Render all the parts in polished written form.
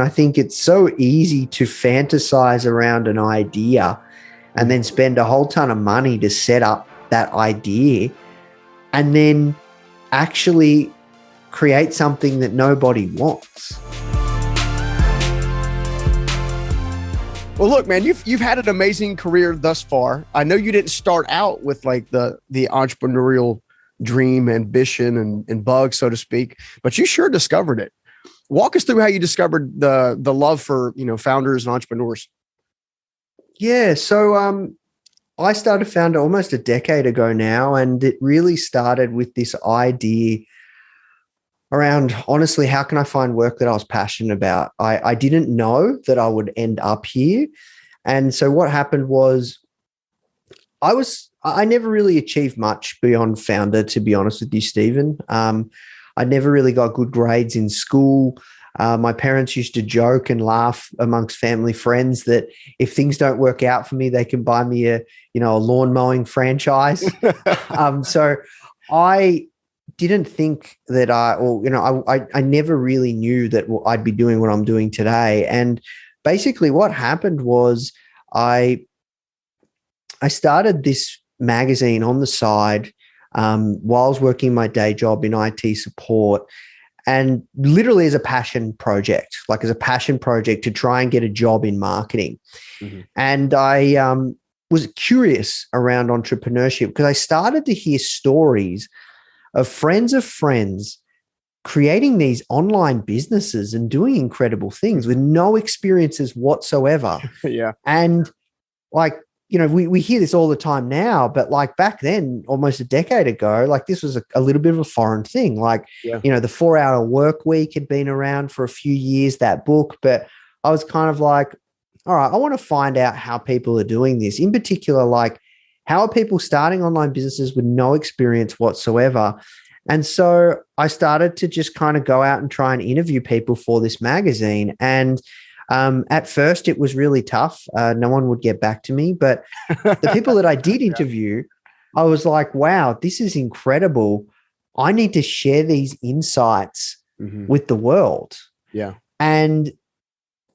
I think it's so easy to fantasize around an idea and then spend a whole ton of money to set up that idea and then actually create something that nobody wants. Well, look, man, you've had an amazing career thus far. I know you didn't start out with like the entrepreneurial dream, ambition, and bug, so to speak, but you sure discovered it. Walk us through how you discovered the love for, founders and entrepreneurs. Yeah, so I started Foundr almost a decade ago now, and it really started with this idea around, honestly, how can I find work that I was passionate about? I didn't know that I would end up here. And so what happened was I never really achieved much beyond Foundr, to be honest with you, Stephen. I never really got good grades in school. My parents used to joke and laugh amongst family friends that if things don't work out for me, they can buy me a lawn mowing franchise. So I didn't think that I never really knew that I'd be doing what I'm doing today. And basically what happened was I started this magazine on the side while I was working my day job in IT support, and literally as a passion project to try and get a job in marketing. Mm-hmm. And I was curious around entrepreneurship because I started to hear stories of friends creating these online businesses and doing incredible things with no experiences whatsoever. Yeah. And we hear this all the time now, but like back then, almost a decade ago, like this was a little bit of a foreign thing. Like, the 4-hour work week had been around for a few years, that book, but I was kind of like, all right, I want to find out how people are doing this. In particular, like how are people starting online businesses with no experience whatsoever? And so I started to just kind of go out and try and interview people for this magazine. And at first, it was really tough. No one would get back to me. But the people that I did interview, I was like, wow, this is incredible. I need to share these insights with the world. Yeah. And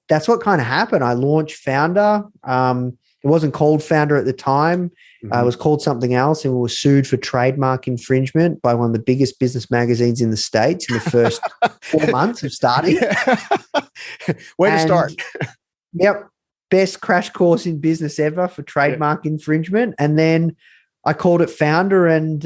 that's what kind of happened. I launched Foundr. It wasn't called Foundr at the time. It was called something else, and we were sued for trademark infringement by one of the biggest business magazines in the States in the first 4 months of starting. Way to start. Yep. Best crash course in business ever for trademark infringement. And then I called it Foundr, and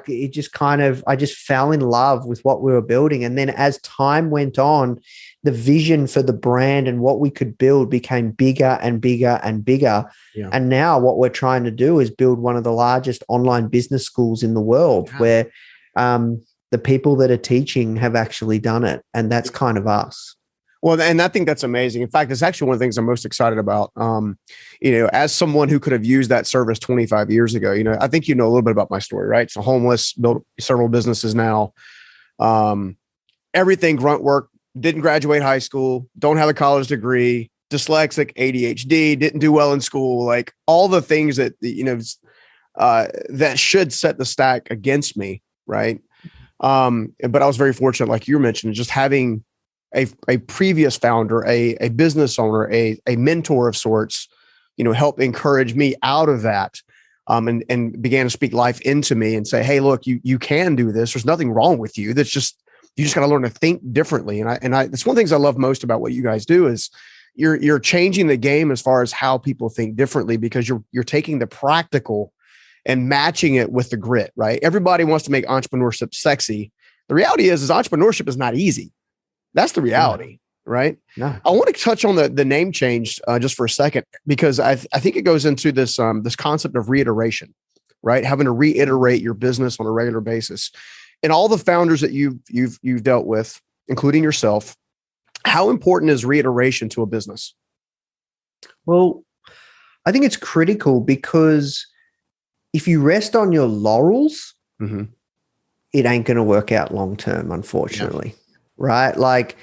it just I just fell in love with what we were building. And then as time went on, the vision for the brand and what we could build became bigger and bigger and bigger. Yeah. And now what we're trying to do is build one of the largest online business schools in the world where the people that are teaching have actually done it. And that's kind of us. Well, and I think that's amazing. In fact, it's actually one of the things I'm most excited about. As someone who could have used that service 25 years ago, I think a little bit about my story, right? So homeless, built several businesses now, everything grunt work, didn't graduate high school, don't have a college degree, dyslexic, ADHD, didn't do well in school, like all the things that, that should set the stack against me, right? But I was very fortunate, like you mentioned, just having a previous founder, a business owner, a mentor of sorts, help encourage me out of that, and began to speak life into me and say, hey, look, you can do this. There's nothing wrong with you. You just got to learn to think differently. And it's one of the things I love most about what you guys do is you're changing the game as far as how people think differently, because you're taking the practical and matching it with the grit, right? Everybody wants to make entrepreneurship sexy. The reality is entrepreneurship is not easy. That's the reality, right? No. I want to touch on the name change just for a second, because I think it goes into this concept of reiteration, right? Having to reiterate your business on a regular basis. And all the founders that you've dealt with, including yourself, how important is reiteration to a business? Well, I think it's critical, because if you rest on your laurels, it ain't going to work out long term, unfortunately. Yeah. Right? Like,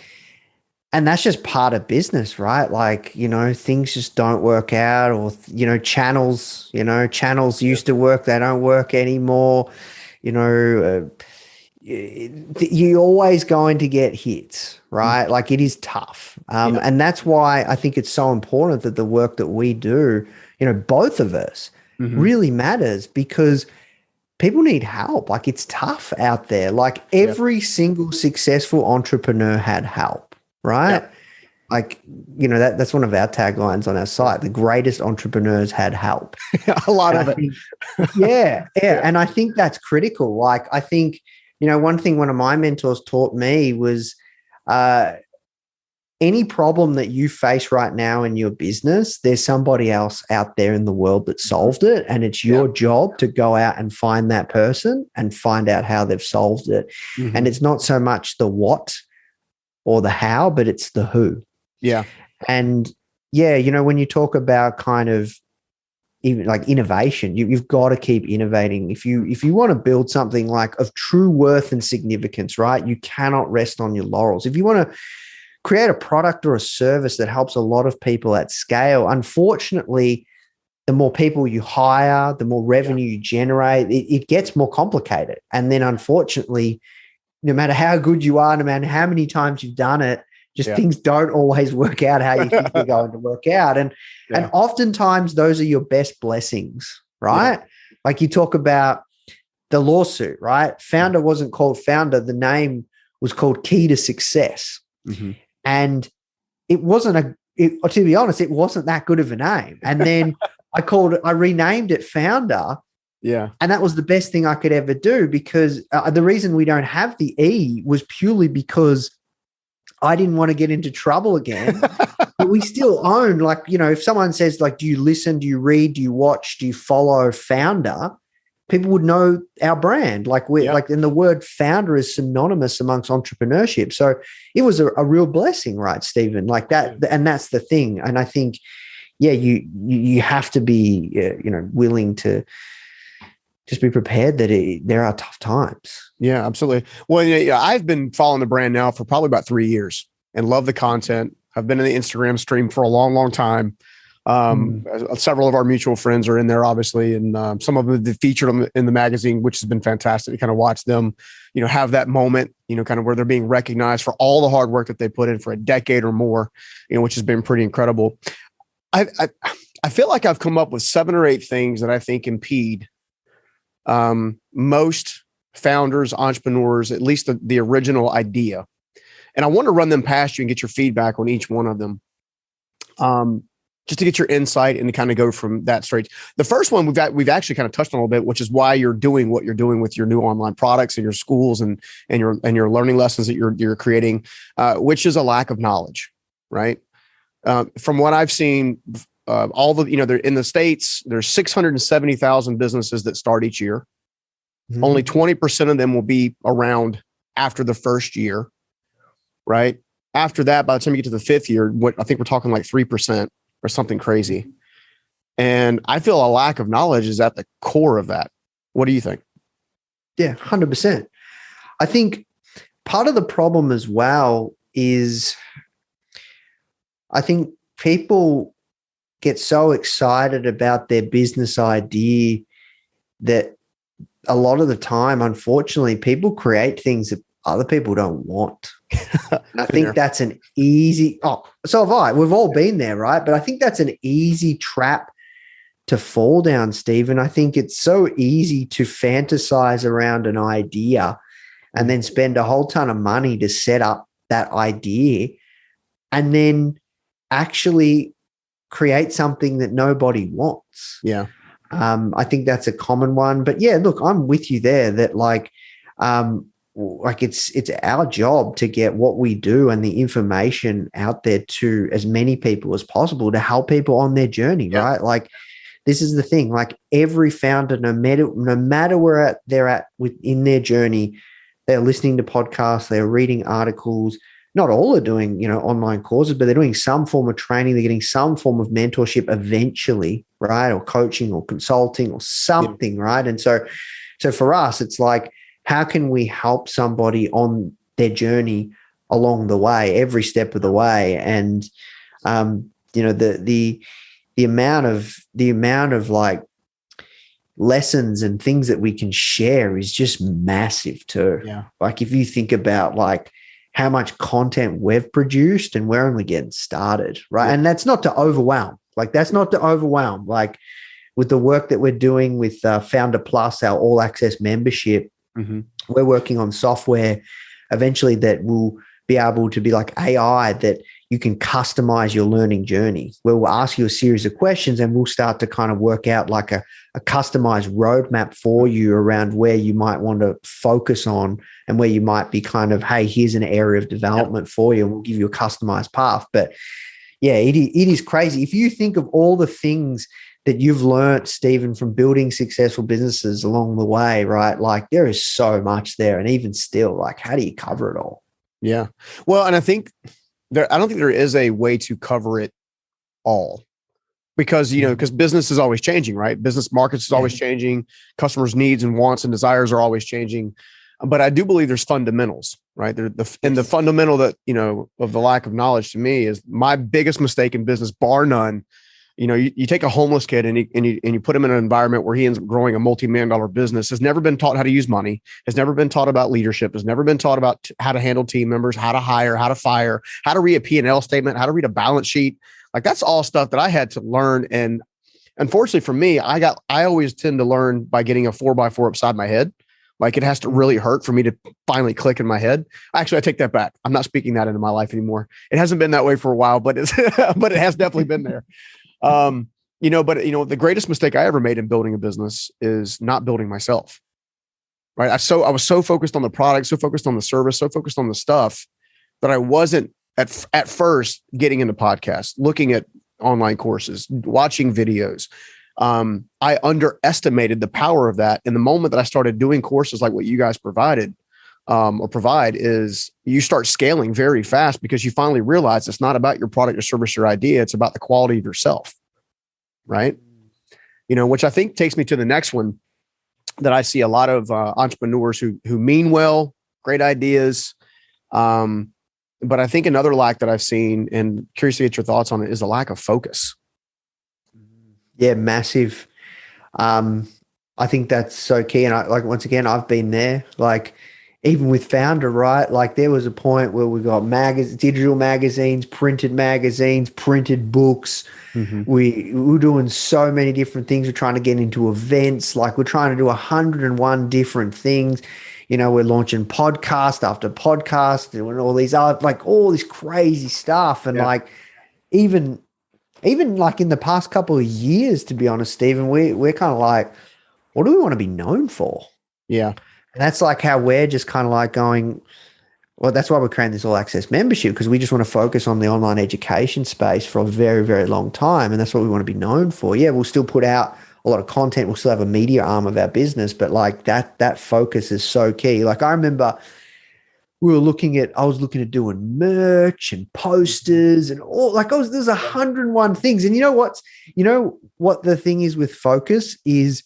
and that's just part of business, right? Like, things just don't work out, or, channels used to work, they don't work anymore. you're always going to get hits, right? Like it is tough. And that's why I think it's so important that the work that we do, both of us really matters, because people need help. Like it's tough out there. Like every single successful entrepreneur had help, right? Yeah. Like, that's one of our taglines on our site. The greatest entrepreneurs had help. A lot of it. Yeah. And I think that's critical. Like, I think, one thing one of my mentors taught me was any problem that you face right now in your business, there's somebody else out there in the world that solved it. And it's your job to go out and find that person and find out how they've solved it. And it's not so much the what or the how, but it's the who. Yeah. And when you talk about kind of even like innovation, you've got to keep innovating. If you want to build something like of true worth and significance, right, you cannot rest on your laurels. If you want to create a product or a service that helps a lot of people at scale, unfortunately, the more people you hire, the more revenue you generate, it gets more complicated. And then unfortunately, no matter how good you are, no matter how many times you've done it, things don't always work out how you think they're going to work out. And oftentimes those are your best blessings, right? Like you talk about the lawsuit, right? Foundr wasn't called Foundr. The name was called Key to Success. And it wasn't to be honest, it wasn't that good of a name. And then I renamed it Foundr. Yeah. And that was the best thing I could ever do, because the reason we don't have the E was purely because I didn't want to get into trouble again. But we still own, like, if someone says, like, do you listen, do you read, do you watch, do you follow Foundr? People would know our brand. Like and the word founder is synonymous amongst entrepreneurship. So it was a real blessing, right, Stephen? Like that. And that's the thing. And I think, you have to be, willing to just be prepared that there are tough times. Yeah, absolutely. Well, I've been following the brand now for probably about 3 years and love the content. I've been in the Instagram stream for a long, long time. Several of our mutual friends are in there, obviously, and some of them have featured in the magazine, which has been fantastic to kind of watch them, have that moment, kind of where they're being recognized for all the hard work that they put in for a decade or more, which has been pretty incredible. I feel like I've come up with 7 or 8 things that I think impede most founders, entrepreneurs, at least the original idea. And I want to run them past you and get your feedback on each one of them. Just to get your insight and to kind of go from that straight. The first one we've actually kind of touched on a little bit, which is why you're doing what you're doing with your new online products and your schools and your learning lessons that you're creating, which is a lack of knowledge, right? From what I've seen, all the they're in the States, there's 670,000 businesses that start each year. Only 20% of them will be around after the first year, right? After that, by the time you get to the 5th year, what I think we're talking like 3%. Or something crazy. And I feel a lack of knowledge is at the core of that. What do you think? Yeah, 100%. I think part of the problem as well is I think people get so excited about their business idea that a lot of the time, unfortunately, people create things that other people don't want. And I think that's an easy, so have I. We've all been there, right? But I think that's an easy trap to fall down, Stephen. I think it's so easy to fantasize around an idea and then spend a whole ton of money to set up that idea and then actually create something that nobody wants. Yeah. I think that's a common one. But yeah, look, I'm with you there that like it's our job to get what we do and the information out there to as many people as possible to help people on their journey, right? Like this is the thing, like every founder, no matter where they're at within their journey, they're listening to podcasts, they're reading articles. Not all are doing, online courses, but they're doing some form of training. They're getting some form of mentorship eventually, right? Or coaching or consulting or something, right? And so for us, it's like, how can we help somebody on their journey along the way, every step of the way? And the amount of like lessons and things that we can share is just massive too. Yeah. Like if you think about like how much content we've produced and we're only getting started, right? Yeah. And that's not to overwhelm. Like that's not to overwhelm. Like with the work that we're doing with Foundr Plus, our all access membership, we're working on software eventually that will be able to be like AI that you can customize your learning journey, where we'll ask you a series of questions and we'll start to kind of work out like a customized roadmap for you around where you might want to focus on and where you might be kind of, hey, here's an area of development for you. And we'll give you a customized path. But yeah, it is crazy. If you think of all the things that you've learned, Stephen, from building successful businesses along the way, right? Like there is so much there. And even still, like, how do you cover it all? Yeah. Well, and I don't think there is a way to cover it all because, because business is always changing, right? Business markets is always changing. Customers' needs and wants and desires are always changing. But I do believe there's fundamentals, right? And the fundamental that, of the lack of knowledge to me is my biggest mistake in business, bar none. You take a homeless kid and you put him in an environment where he ends up growing a multi-million-dollar business, has never been taught how to use money, has never been taught about leadership, has never been taught about how to handle team members, how to hire, how to fire, how to read a P&L statement, how to read a balance sheet. Like that's all stuff that I had to learn. And unfortunately for me, I always tend to learn by getting a 4x4 upside my head. Like it has to really hurt for me to finally click in my head. Actually, I take that back. I'm not speaking that into my life anymore. It hasn't been that way for a while, but but it has definitely been there. The greatest mistake I ever made in building a business is not building myself. Right. I was so focused on the product, so focused on the service, so focused on the stuff that I wasn't at first getting into podcasts, looking at online courses, watching videos. I underestimated the power of that. And the moment that I started doing courses like what you guys provide is you start scaling very fast because you finally realize it's not about your product or service, your idea. It's about the quality of yourself. Right. Which I think takes me to the next one that I see a lot of entrepreneurs who mean well, great ideas. But I think another lack that I've seen and curious to get your thoughts on it is a lack of focus. Yeah, massive. I think that's so key. And once again, I've been there, like even with Foundr, right? Like there was a point where we got digital magazines, printed books. We were doing so many different things. We're trying to get into events. Like we're trying to do 101 different things. We're launching podcast after podcast and all these other, like all this crazy stuff. And like, even like in the past couple of years, to be honest, Stephen, we're kind of like, what do we want to be known for? Yeah. And that's like how we're just kind of like going, well, that's why we're creating this all access membership, because we just want to focus on the online education space for a very, very long time. And that's what we want to be known for. Yeah, we'll still put out a lot of content. We'll still have a media arm of our business, but like that focus is so key. Like I remember I was looking at doing merch and posters and all, like there's 101 things. And you know what the thing is with focus is,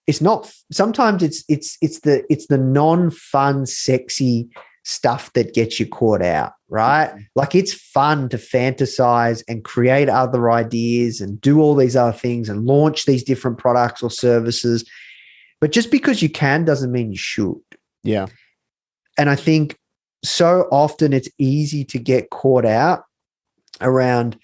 it's not, sometimes it's the non-fun, sexy stuff that gets you caught out, right? Like it's fun to fantasize and create other ideas and do all these other things and launch these different products or services. But just because you can doesn't mean you should. Yeah. And I think so often it's easy to get caught out around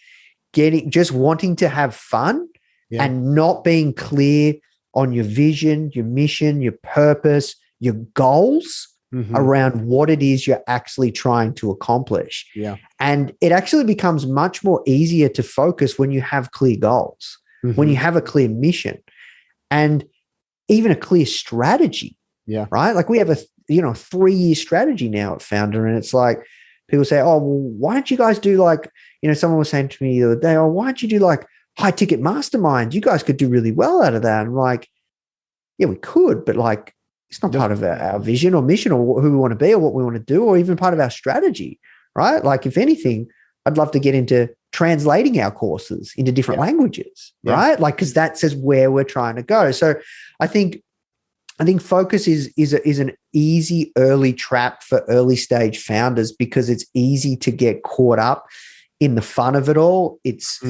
just wanting to have fun and not being clear on your vision, your mission, your purpose, your goals around what it is you're actually trying to accomplish. Yeah. And it actually becomes much more easier to focus when you have clear goals, when you have a clear mission and even a clear strategy. Yeah. Right. Like we have a 3-year strategy now at Foundr. And it's like people say, oh, well, why don't you guys do like, someone was saying to me the other day, oh, why don't you do like high ticket masterminds? You guys could do really well out of that. And I'm like, yeah, we could, but like, it's not part of our vision or mission or who we want to be or what we want to do, or even part of our strategy, right? Like if anything, I'd love to get into translating our courses into different languages, right? Like, cause that says where we're trying to go. So I think focus is an easy early trap for early stage founders because it's easy to get caught up in the fun of it all. It's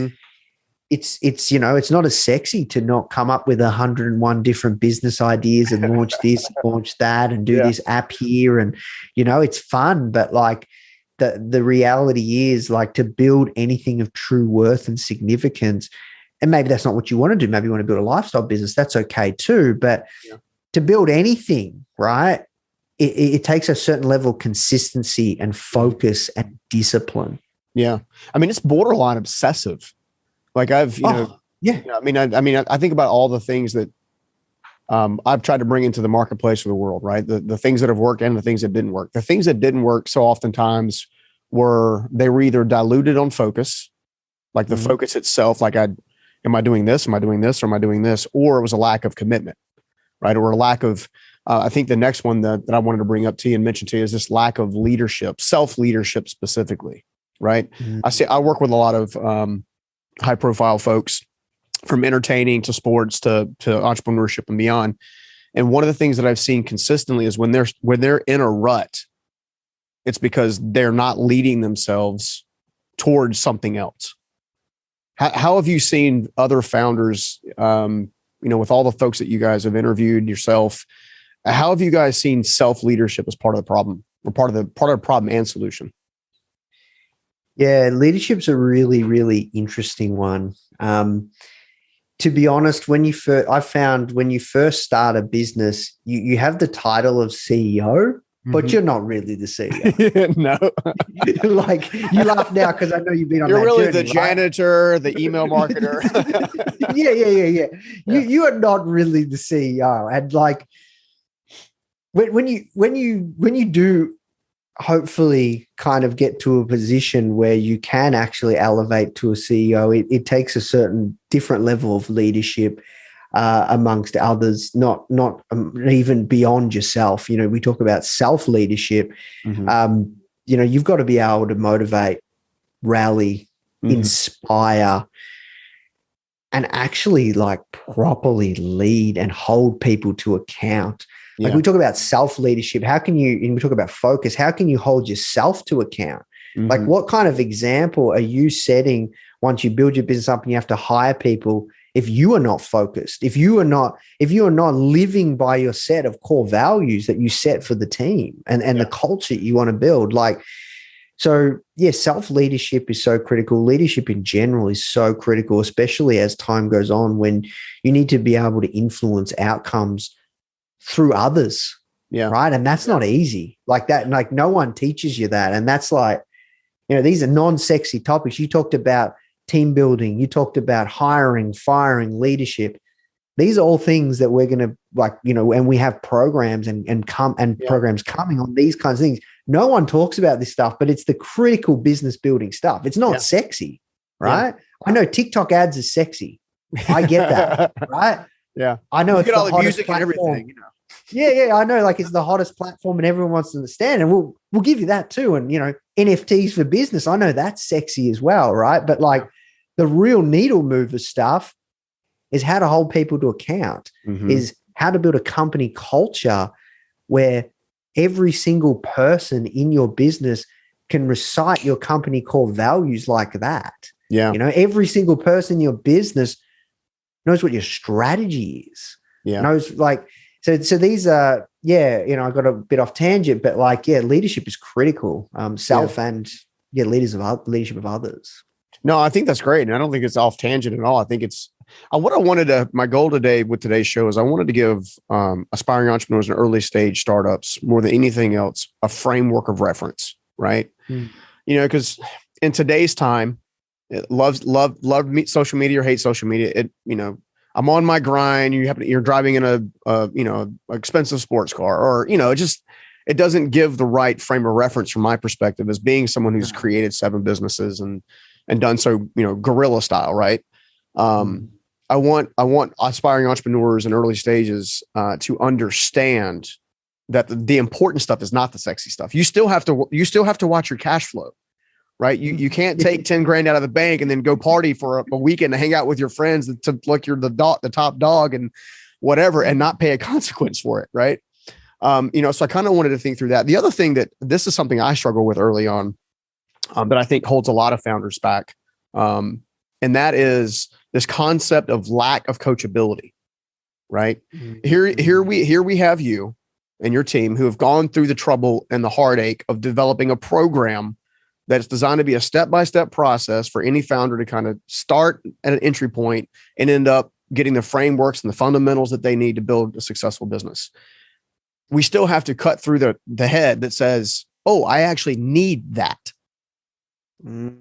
it's it's not as sexy to not come up with 101 different business ideas and launch this, launch that, and do this app here, and it's fun, but like the reality is, like, to build anything of true worth and significance, and maybe that's not what you want to do. Maybe you want to build a lifestyle business. That's okay too. But to build anything, right, it takes a certain level of consistency and focus and discipline. Yeah, I mean, it's borderline obsessive. Like I think about all the things that I've tried to bring into the marketplace of the world, right? The things that have worked and the things that didn't work. The things that didn't work so oftentimes were either diluted on focus, like the focus itself, like am I doing this? Am I doing this? Or am I doing this? Or it was a lack of commitment, right? Or a lack of, I think the next one that I wanted to bring up to you and mention to you is this lack of leadership, self-leadership specifically, right? I work with a lot of high profile folks, from entertaining to sports to entrepreneurship and beyond. And one of the things that I've seen consistently is when they're in a rut, it's because they're not leading themselves towards something else. How have you seen other founders, with all the folks that you guys have interviewed yourself, how have you guys seen self-leadership as part of the problem, or part of the problem and solution? Yeah, leadership's a really, really interesting one. To be honest, I found when you first start a business, you have the title of CEO, but you're not really the CEO. No. Like, you laugh now because I know you've been on You're that really journey, the janitor, right? The email marketer. Yeah. You are not really the CEO. And like, when you do hopefully kind of get to a position where you can actually elevate to a CEO, it takes a certain different level of leadership amongst others, not even beyond yourself. We talk about self-leadership. You've got to be able to motivate, rally, inspire, and actually like properly lead and hold people to account. Like, we talk about self-leadership. And we talk about focus. How can you hold yourself to account? Like, what kind of example are you setting once you build your business up and you have to hire people if you are not focused, if you are not living by your set of core values that you set for the team and the culture you want to build? Like, so yeah, self-leadership is so critical. Leadership in general is so critical, especially as time goes on, when you need to be able to influence outcomes through others. Right. And that's not easy. Like that, like no one teaches you that. And that's like, these are non-sexy topics. You talked about team building. You talked about hiring, firing, leadership. These are all things that we're going to and we have programs programs coming on these kinds of things. No one talks about this stuff, but it's the critical business building stuff. It's not sexy, right? I know TikTok ads are sexy. I get that, right? Yeah. I know, you it's get all the the music platform. and everything, Yeah, I know. Like, it's the hottest platform and everyone wants to understand. And we'll give you that too. And, NFTs for business, I know that's sexy as well, right? But like, the real needle mover stuff is how to hold people to account, is how to build a company culture where every single person in your business can recite your company core values like that. Yeah. Every single person in your business knows what your strategy is. Knows, like, so these are, I got a bit off tangent, but like, leadership is critical. And leadership of others. No, I think that's great. And I don't think it's off tangent at all. I think it's my goal today with today's show is I wanted to give aspiring entrepreneurs and early stage startups, more than anything else, a framework of reference, right? Because in today's time, love social media or hate social media. I'm on my grind. You're driving in a expensive sports car, or it doesn't give the right frame of reference from my perspective as being someone who's created 7 businesses and done so, guerrilla style, right? I want aspiring entrepreneurs in early stages to understand that the important stuff is not the sexy stuff. You still have to watch your cash flow, right? You can't take 10 grand out of the bank and then go party for a weekend to hang out with your friends to like you're the top dog and whatever, and not pay a consequence for it, right? So I kind of wanted to think through that. The other thing this is something I struggle with early on, that I think holds a lot of founders back, And that is this concept of lack of coachability, right? Mm-hmm. Here we have you and your team who have gone through the trouble and the heartache of developing a program that's designed to be a step-by-step process for any founder to kind of start at an entry point and end up getting the frameworks and the fundamentals that they need to build a successful business. We still have to cut through the head that says, oh, I actually need that.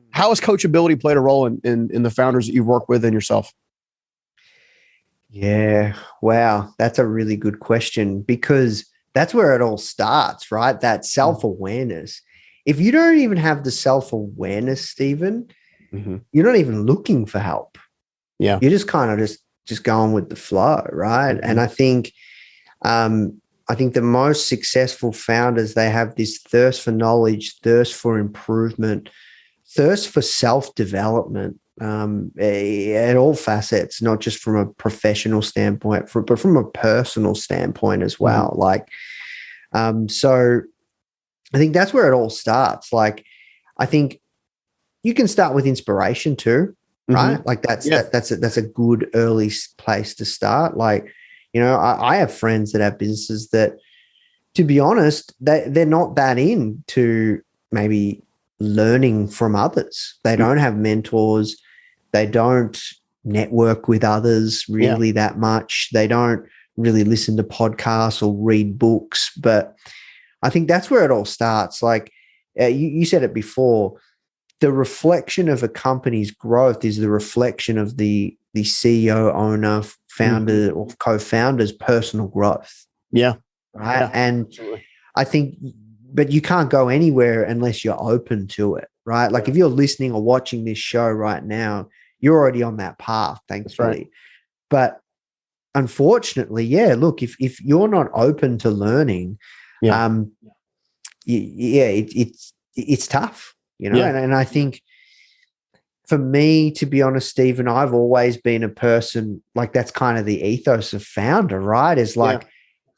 How has coachability played a role in the founders that you've worked with and yourself? Yeah. Wow. That's a really good question, because that's where it all starts, right? That self-awareness. If you don't even have the self-awareness, Stephen, you're not even looking for help. Yeah. You're just kind of just going with the flow, right? And I think the most successful founders, they have this thirst for knowledge, thirst for improvement, thirst for self-development, at all facets, not just from a professional standpoint, but from a personal standpoint as well. So I think that's where it all starts. Like, I think you can start with inspiration too, right? Like that's a good early place to start. Like, I have friends that have businesses that, to be honest, they're not that into maybe learning from others. They don't have mentors. They don't network with others really that much. They don't really listen to podcasts or read books. But I think that's where it all starts. Like you said it before, the reflection of a company's growth is the reflection of the CEO, owner, founder, or co-founder's personal growth. Yeah. Right. Yeah, and absolutely. I think, but you can't go anywhere unless you're open to it. Right. Like if you're listening or watching this show right now, you're already on that path, thankfully. Right. But unfortunately, look, if you're not open to learning, it's tough, and I think for me, to be honest, Stephen, I've always been a person, like, that's kind of the ethos of Foundr, right? Is like,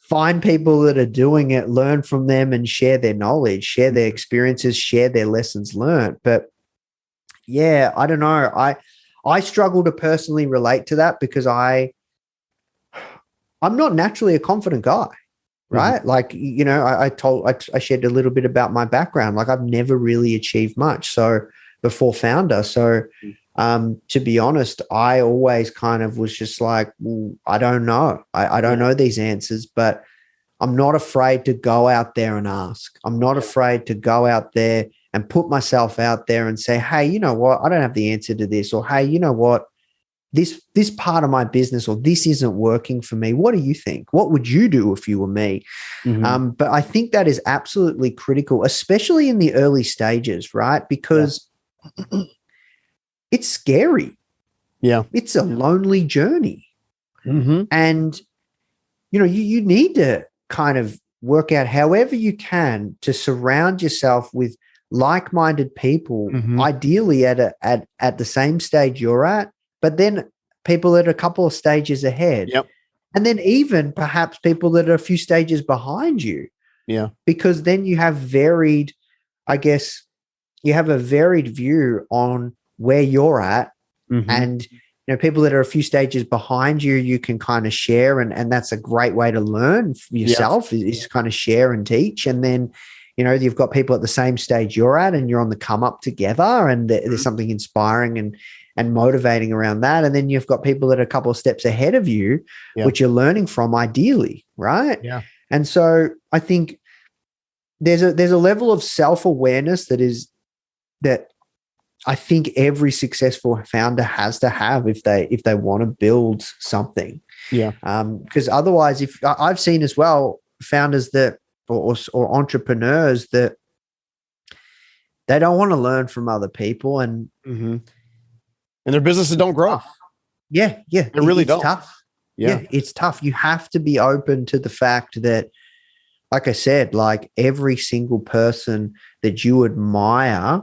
find people that are doing it, learn from them, and share their knowledge, share their experiences, share their lessons learned. But I don't know. I struggle to personally relate to that because I'm not naturally a confident guy, right? Like, I shared a little bit about my background. Like, I've never really achieved much. So before Foundr. So to be honest, I always kind of was just like, well, I don't know. I don't know these answers, but I'm not afraid to go out there and ask. I'm not afraid to go out there and put myself out there and say, hey, you know what? I don't have the answer to this. Or, hey, you know what? This part of my business, or this isn't working for me. What do you think? What would you do if you were me? But I think that is absolutely critical, especially in the early stages, right? Because it's scary. Yeah. It's a lonely journey. And, you need to kind of work out however you can to surround yourself with like-minded people, ideally at the same stage you're at, but then people that are a couple of stages ahead. And then even perhaps people that are a few stages behind you. Because then you have varied, I guess, you have a varied view on where you're at. And, people that are a few stages behind you, you can kind of share. And that's a great way to learn for yourself is kind of share and teach. And then, you've got people at the same stage you're at and you're on the come up together, and there's something inspiring and motivating around that. And then you've got people that are a couple of steps ahead of you, which you're learning from ideally. Right. And so I think there's a level of self-awareness that I think every successful founder has to have if they want to build something. Because otherwise, if I've seen as well, founders that, or entrepreneurs that they don't want to learn from other people, and their businesses don't grow. They really don't. Tough. It's tough. You have to be open to the fact that, like I said, like every single person that you admire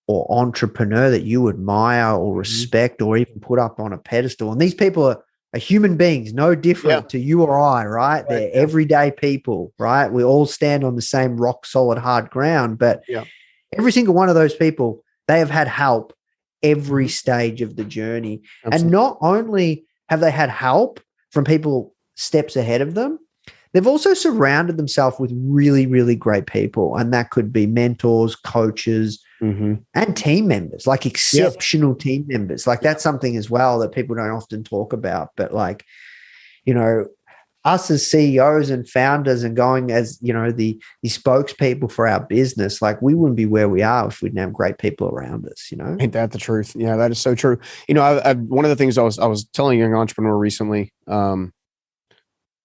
or entrepreneur that you admire or respect or even put up on a pedestal, and these people are human beings, no different to you or I, right? They're everyday people, right? We all stand on the same rock solid hard ground, but every single one of those people, they have had help every stage of the journey. Absolutely. And not only have they had help from people steps ahead of them, they've also surrounded themselves with really, really great people. And that could be mentors, coaches, and team members, like exceptional team members. Like that's something as well that people don't often talk about. But like, you know, us as CEOs and founders and going as, you know, the spokespeople for our business, like we wouldn't be where we are if we didn't have great people around us, you know? Ain't that the truth? Yeah, that is so true. You know, I one of the things I was telling a young entrepreneur recently, you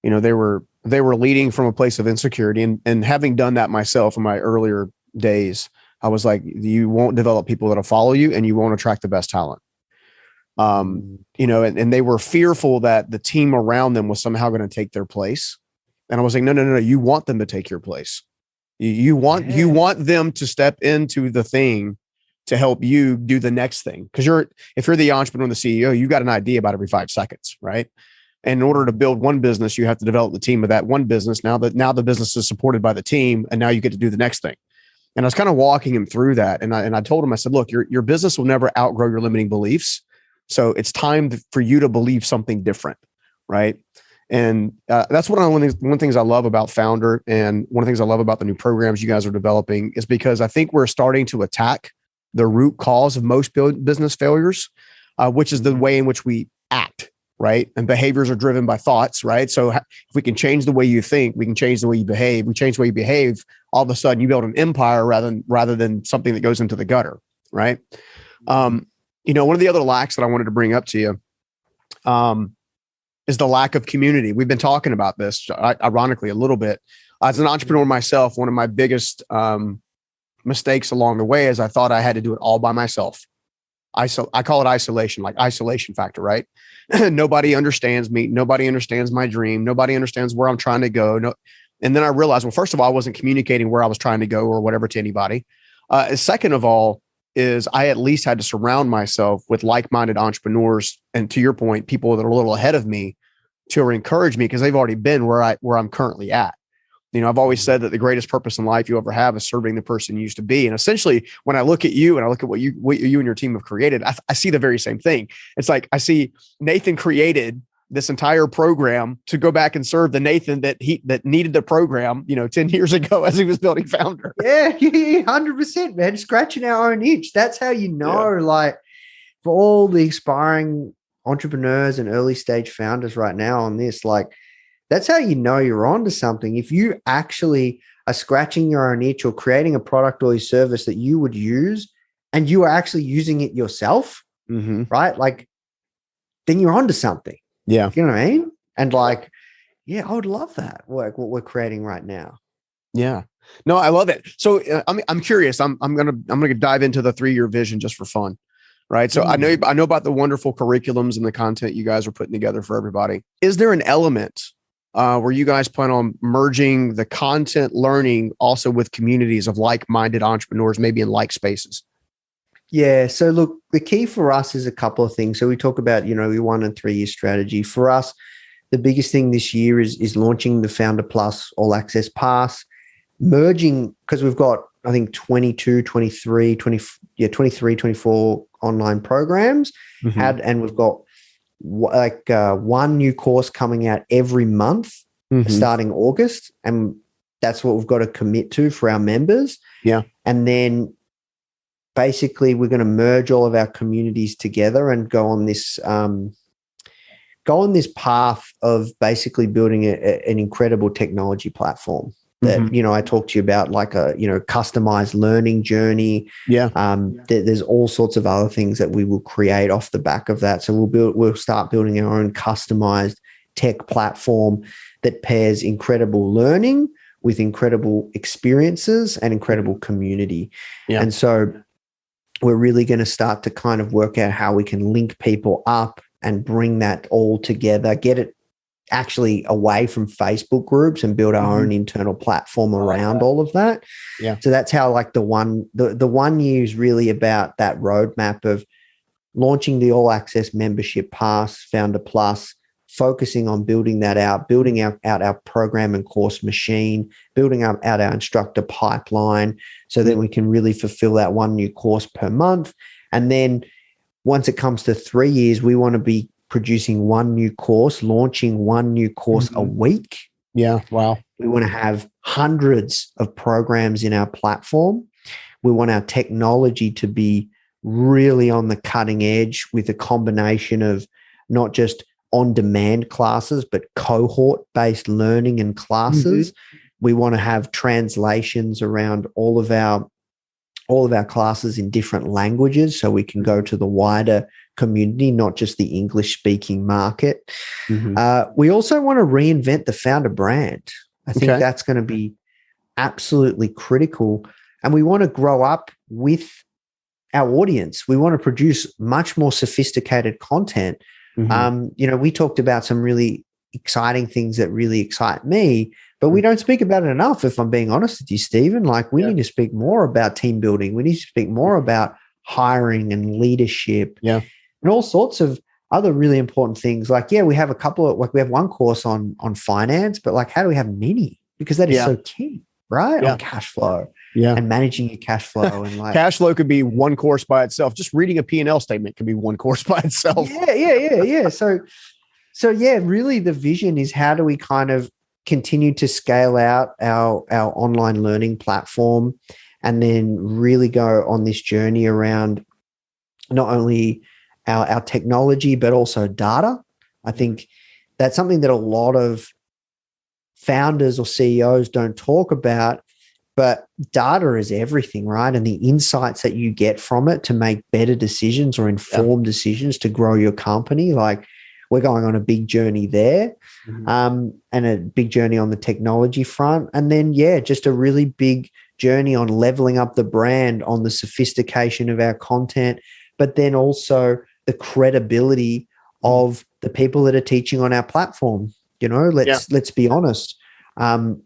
know, they were leading from a place of insecurity, and having done that myself in my earlier days, I was like, you won't develop people that'll follow you, and you won't attract the best talent. You know, and they were fearful that the team around them was somehow going to take their place. And I was like, no, you want them to take your place. You want them to step into the thing to help you do the next thing. Because if you're the entrepreneur and the CEO, you got an idea about every 5 seconds, right? And in order to build one business, you have to develop the team of that one business. Now the business is supported by the team, and now you get to do the next thing. And I was kind of walking him through that. And I told him, I said, look, your business will never outgrow your limiting beliefs. So it's time for you to believe something different. Right. And that's one of the things I love about Foundr. And one of the things I love about the new programs you guys are developing is because I think we're starting to attack the root cause of most business failures, which is the way in which we act. Right. And behaviors are driven by thoughts. Right. So if we can change the way you think, we can change the way you behave. We change the way you behave. All of a sudden you build an empire rather than something that goes into the gutter. Right. You know, one of the other lacks that I wanted to bring up to you is the lack of community. We've been talking about this, ironically, a little bit. As an entrepreneur myself, one of my biggest mistakes along the way is I thought I had to do it all by myself. I call it isolation, like isolation factor, right? Nobody understands me. Nobody understands my dream. Nobody understands where I'm trying to go. No. And then I realized, well, first of all, I wasn't communicating where I was trying to go or whatever to anybody. Second of all, is I at least had to surround myself with like-minded entrepreneurs. And to your point, people that are a little ahead of me to encourage me because they've already been where I'm currently at. You know, I've always said that the greatest purpose in life you ever have is serving the person you used to be. And essentially, when I look at you and I look at what you and your team have created, I see the very same thing. It's like I see Nathan created this entire program to go back and serve the Nathan that needed the program, 10 years ago as he was building Foundr. Yeah, 100%, man. Scratching our own itch. That's how like for all the aspiring entrepreneurs and early stage founders right now on this, like that's how you know you're onto something. If you actually are scratching your own itch or creating a product or a service that you would use and you are actually using it yourself, right? Like then you're onto something. Yeah. You know what I mean? And like, yeah, I would love that work, what we're creating right now. Yeah. No, I love it. So I'm curious. I'm gonna dive into the 3-year vision just for fun, right? So I know about the wonderful curriculums and the content you guys are putting together for everybody. Is there an element where you guys plan on merging the content learning also with communities of like-minded entrepreneurs, maybe in like spaces? Yeah. So look, the key for us is a couple of things. So we talk about, your 1 and 3 year strategy. For us, the biggest thing this year is launching the Foundr Plus All Access Pass, merging, because we've got, I think 22, 23, 24 online programs. And we've got one new course coming out every month starting August. And that's what we've got to commit to for our members. Yeah. And then basically we're going to merge all of our communities together and go on this path of basically building an incredible technology platform that, I talked to you about, like a, customized learning journey. Yeah. There's all sorts of other things that we will create off the back of that. So we'll start building our own customized tech platform that pairs incredible learning with incredible experiences and incredible community. Yeah. And so we're really going to start to kind of work out how we can link people up and bring that all together, get it actually away from Facebook groups and build our own internal platform around all of that. Yeah. So that's how like the 1 year is really about that roadmap of launching the all access membership pass, Foundr Plus, focusing on building that out, building out our program and course machine, building out our instructor pipeline so that we can really fulfill that 1 new course per month. And then once it comes to 3 years, we want to be producing one new course, launching one new course a week. Yeah. Wow. We want to have hundreds of programs in our platform. We want our technology to be really on the cutting edge with a combination of not just on-demand classes, but cohort-based learning and classes. We want to have translations around all of our classes in different languages so we can go to the wider community, not just the English-speaking market. We also want to reinvent the Foundr brand. I think that's going to be absolutely critical. And we want to grow up with our audience. We want to produce much more sophisticated content. We talked about some really exciting things that really excite me, but we don't speak about it enough, if I'm being honest with you, Stephen. Like, we need to speak more about team building. We need to speak more about hiring and leadership and all sorts of other really important things. Like, we have we have one course on finance, but like, how do we have many? Because that is so key, right? On cash flow and managing your cash flow. And like, cash flow could be one course by itself. Just reading a P&L statement could be one course by itself. So really the vision is, how do we kind of continue to scale out our online learning platform, and then really go on this journey around not only our technology, but also data. I think that's something that a lot of founders or CEOs don't talk about, but data is everything, right? And the insights that you get from it to make better decisions or informed decisions to grow your company. Like, we're going on a big journey there, and a big journey on the technology front. And then, just a really big journey on leveling up the brand, on the sophistication of our content, but then also the credibility of the people that are teaching on our platform. Let's be honest.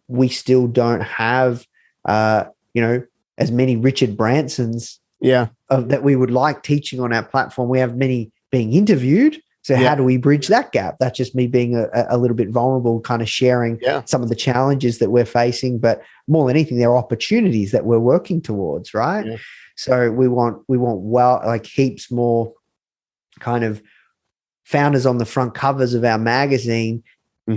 We still don't have, as many Richard Bransons that we would like teaching on our platform. We have many being interviewed. So how do we bridge that gap? That's just me being a little bit vulnerable, kind of sharing some of the challenges that we're facing, but more than anything, there are opportunities that we're working towards, right? Yeah. So we want heaps more kind of founders on the front covers of our magazine,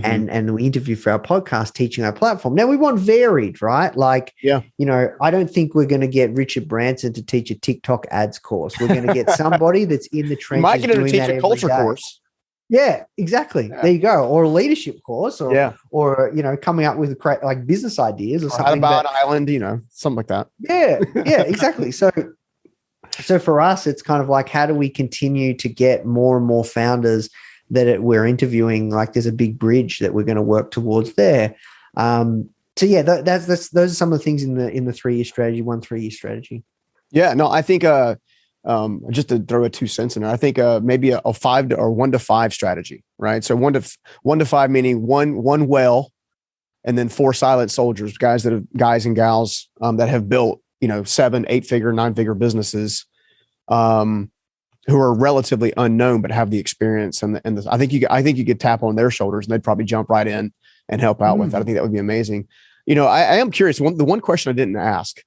and we interview for our podcast, teaching our platform. Now, we want varied, right? Like, I don't think we're going to get Richard Branson to teach a TikTok ads course. We're going to get somebody that's in the trenches. Might get him to teach a culture course. Yeah, exactly. Yeah. There you go. Or a leadership course, or coming up with like business ideas or something. How about an island, something like that. Yeah, exactly. So for us, it's kind of like, how do we continue to get more and more founders that we're interviewing? Like, there's a big bridge that we're going to work towards there. Those are some of the things in the 3-year strategy, 3-year strategy. Yeah, no, I think just to throw a 2 cents in there, I think maybe a 5 or 1 to 5 strategy, right? So 1 to 5 meaning one whale, and then 4 silent soldiers, guys and gals that have built 7, 8-figure, 9-figure businesses. Who are relatively unknown but have the experience and I think you could tap on their shoulders and they'd probably jump right in and help out with that. I think that would be amazing. I am curious. The one question I didn't ask,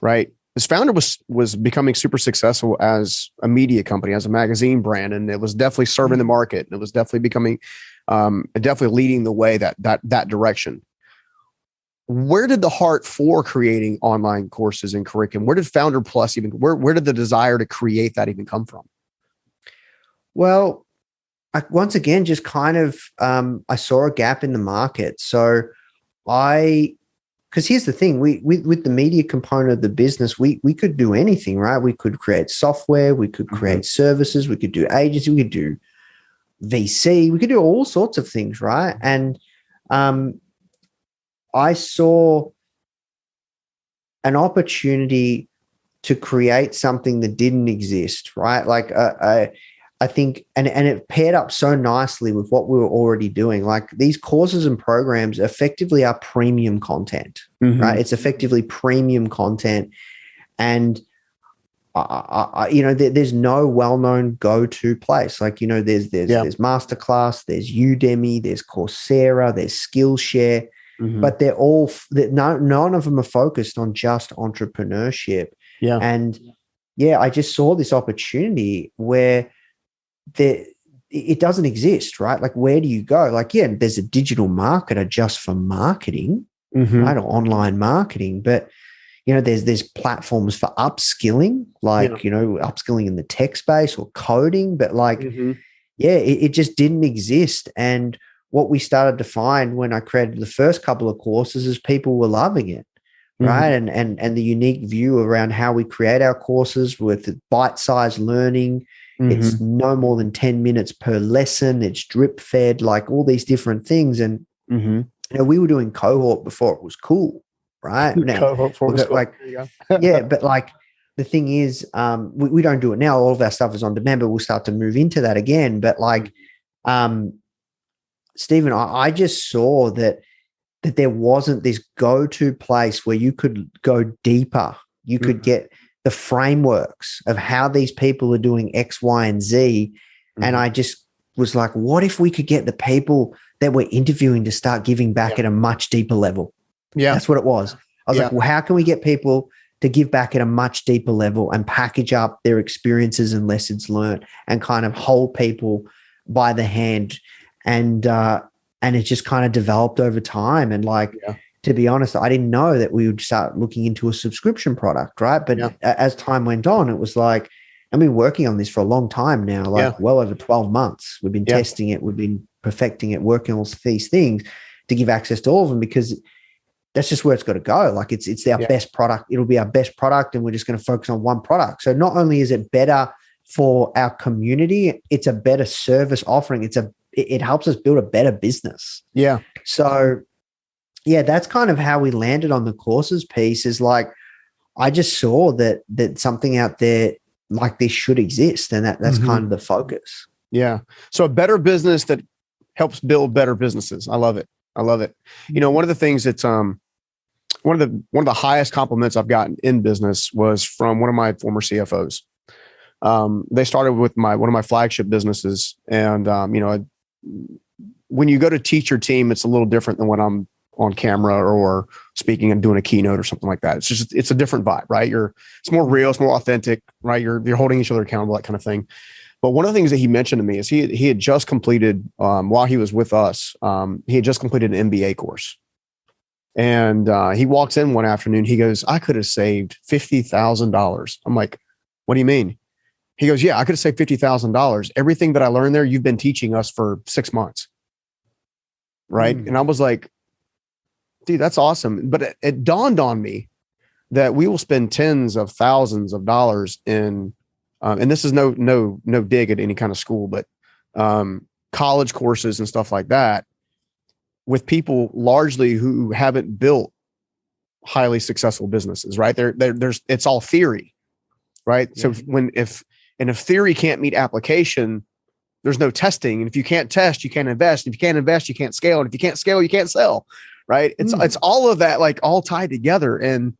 right? This Foundr was becoming super successful as a media company, as a magazine brand, and it was definitely serving the market. And it was definitely becoming, definitely leading the way that direction. Where did the heart for creating online courses and curriculum? Where did Foundr Plus where did the desire to create that even come from? Well, once again, just kind of, I saw a gap in the market. So because here's the thing, with the media component of the business, we could do anything, right? We could create software, we could create services, we could do agency, we could do VC, we could do all sorts of things, right? And I saw an opportunity to create something that didn't exist, right? Like I think, and it paired up so nicely with what we were already doing. Like, these courses and programs effectively are premium content, right? It's effectively premium content. And, there's no well-known go-to place. Like, there's Masterclass, there's Udemy, there's Coursera, there's Skillshare, but none of them are focused on just entrepreneurship. Yeah. And yeah, I just saw this opportunity where it doesn't exist, right? Like, where do you go? Like, yeah, there's a digital marketer just for marketing, right? Or online marketing, but there's platforms for upskilling, like, upskilling in the tech space or coding, but like, yeah, it just didn't exist. And what we started to find when I created the first couple of courses is people were loving it. Right. And the unique view around how we create our courses with bite-sized learning. It's no more than 10 minutes per lesson. It's drip fed, like all these different things. And, we were doing cohort before it was cool. Right. Now, cohort before it was cool. Like, yeah, but like the thing is, we don't do it now. All of our stuff is on demand, but we'll start to move into that again. But like, Stephen, I just saw that there wasn't this go-to place where you could go deeper. You could get the frameworks of how these people are doing X, Y, and Z. And I just was like, what if we could get the people that we're interviewing to start giving back at a much deeper level? Yeah. That's what it was. I was like, well, how can we get people to give back at a much deeper level and package up their experiences and lessons learned and kind of hold people by the hand? And it just kind of developed over time. And like, to be honest, I didn't know that we would start looking into a subscription product, right? But as time went on, it was like, I've been working on this for a long time now, like well over 12 months. We've been testing it. We've been perfecting it, working on these things to give access to all of them, because that's just where it's got to go. Like it's our best product. It'll be our best product, and we're just going to focus on one product. So not only is it better for our community, it's a better service offering. It helps us build a better business. Yeah. So yeah, that's kind of how we landed on the courses piece, is like, I just saw that something out there like this should exist. And that's kind of the focus. Yeah. So a better business that helps build better businesses. I love it. One of the things that's, one of the highest compliments I've gotten in business was from one of my former CFOs. They started with one of my flagship businesses. And, when you go to teach your team, it's a little different than when I'm on camera or speaking and doing a keynote or something like that. It's a different vibe, right? It's more real, it's more authentic, right? You're holding each other accountable, that kind of thing. But one of the things that he mentioned to me is he had just completed, while he was with us, he had just completed an MBA course. And he walks in one afternoon, he goes, I could have saved $50,000. I'm like, what do you mean? He goes, yeah, I could have saved $50,000. Everything that I learned there, you've been teaching us for 6 months. Right. And I was like, dude, that's awesome. But it dawned on me that we will spend tens of thousands of dollars in, and this is no dig at any kind of school, but college courses and stuff like that, with people largely who haven't built highly successful businesses, right? It's all theory, right? Yeah. So if theory can't meet application, there's no testing. And if you can't test, you can't invest. If you can't invest, you can't scale. And if you can't scale, you can't sell, right? It's all of that, like, all tied together. And,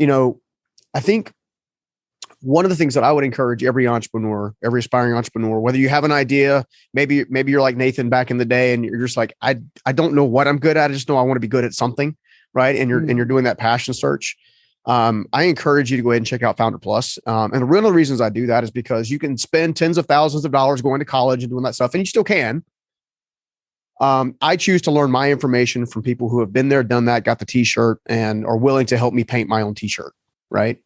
I think one of the things that I would encourage every entrepreneur, every aspiring entrepreneur, whether you have an idea, maybe you're like Nathan back in the day and you're just like, I don't know what I'm good at. I just know I want to be good at something, right? And you're doing that passion search. I encourage you to go ahead and check out Foundr Plus. And one of the reasons I do that is because you can spend tens of thousands of dollars going to college and doing that stuff, and you still can. I choose to learn my information from people who have been there, done that, got the t-shirt, and are willing to help me paint my own t-shirt. Right.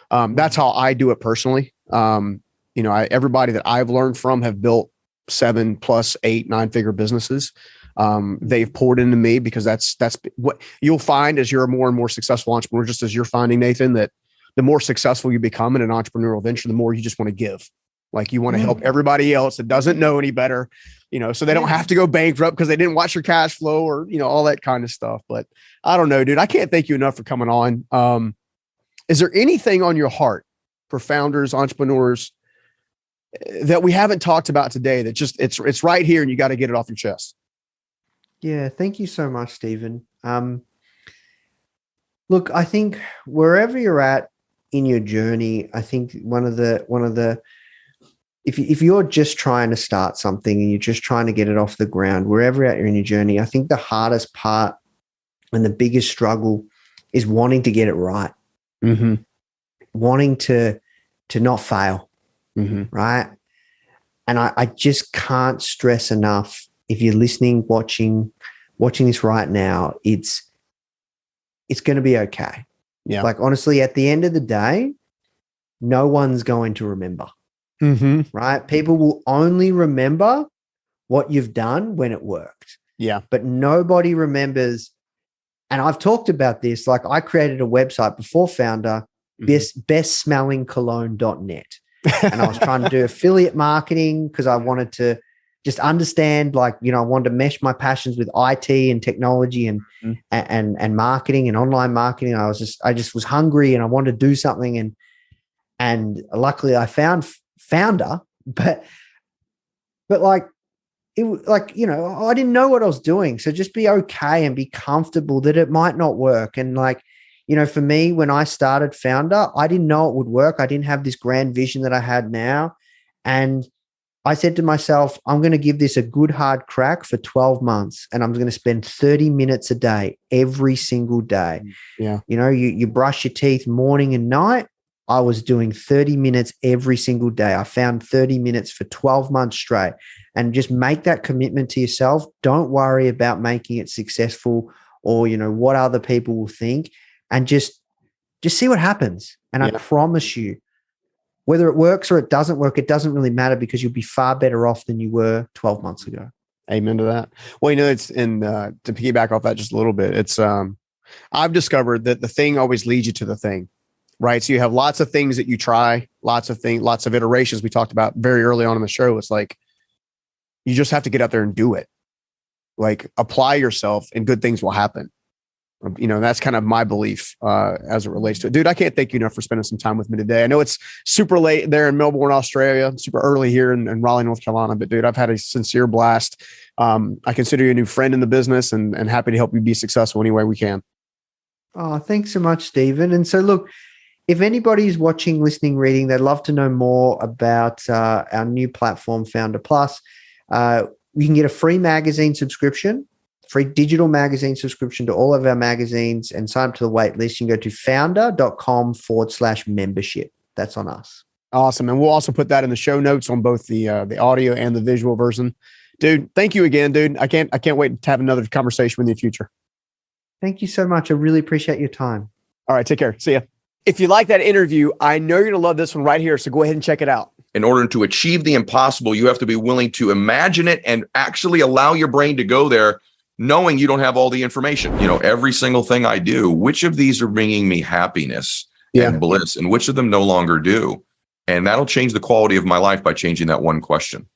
That's how I do it personally. Everybody that I've learned from have built 7 plus 8, 9-figure businesses. They've poured into me because that's what you'll find as you're a more and more successful entrepreneur, just as you're finding, Nathan, that the more successful you become in an entrepreneurial venture, the more you just want to give. Like, you want to help everybody else that doesn't know any better, so they don't have to go bankrupt because they didn't watch your cash flow or, all that kind of stuff. But I don't know, dude, I can't thank you enough for coming on. Is there anything on your heart for founders, entrepreneurs that we haven't talked about today that just it's right here and you got to get it off your chest? Yeah, thank you so much, Stephen. Look, I think wherever you're at in your journey, I think one of the if you're just trying to start something and you're just trying to get it off the ground, wherever you're in your journey, I think the hardest part and the biggest struggle is wanting to get it right. Wanting to not fail, right? And I just can't stress enough, if you're listening, watching this right now, it's going to be okay. Yeah. Like, honestly, at the end of the day, no one's going to remember, right? People will only remember what you've done when it worked. Yeah. But nobody remembers. And I've talked about this. Like, I created a website before Foundr, bestsmellingcologne.net. And I was trying to do affiliate marketing because I wanted to just understand, like, you know, I wanted to mesh my passions with IT and technology and marketing and online marketing. I just was hungry and I wanted to do something. And luckily I found Foundr, but like, you know, I didn't know what I was doing. So just be okay and be comfortable that it might not work. And like, you know, for me, when I started Foundr, I didn't know it would work. I didn't have this grand vision that I had now. And I said to myself, I'm going to give this a good hard crack for 12 months. And I'm going to spend 30 minutes a day, every single day. Yeah. You know, you brush your teeth morning and night. I was doing 30 minutes every single day. I found 30 minutes for 12 months straight. And just make that commitment to yourself. Don't worry about making it successful or, you know, what other people will think. And just see what happens. And I promise you, whether it works or it doesn't work, it doesn't really matter, because you'll be far better off than you were 12 months ago. Amen to that. Well, you know, it's to piggyback off that just a little bit, it's I've discovered that the thing always leads you to the thing, right? So you have lots of things that you try, lots of iterations we talked about very early on in the show. It's like, you just have to get out there and do it. Like, apply yourself and good things will happen. You know, that's kind of my belief as it relates to it. Dude, I can't thank you enough for spending some time with me today. I know it's super late there in Melbourne, Australia, super early here in Raleigh, North Carolina, but dude, I've had a sincere blast. I consider you a new friend in the business and happy to help you be successful any way we can. Oh, thanks so much, Stephen. And so look, if anybody's watching, listening, reading, they'd love to know more about our new platform, Foundr Plus. You can get a free magazine subscription, free digital magazine subscription to all of our magazines, and sign up to the wait list. You can go to foundr.com/membership. That's on us. Awesome. And we'll also put that in the show notes on both the audio and the visual version. Dude, thank you again, dude. I can't wait to have another conversation with you in the future. Thank you so much. I really appreciate your time. All right. Take care. See ya. If you like that interview, I know you're going to love this one right here. So go ahead and check it out. In order to achieve the impossible, you have to be willing to imagine it and actually allow your brain to go there, knowing you don't have all the information. You know, every single thing I do, which of these are bringing me happiness and bliss, and which of them no longer do? And that'll change the quality of my life by changing that one question.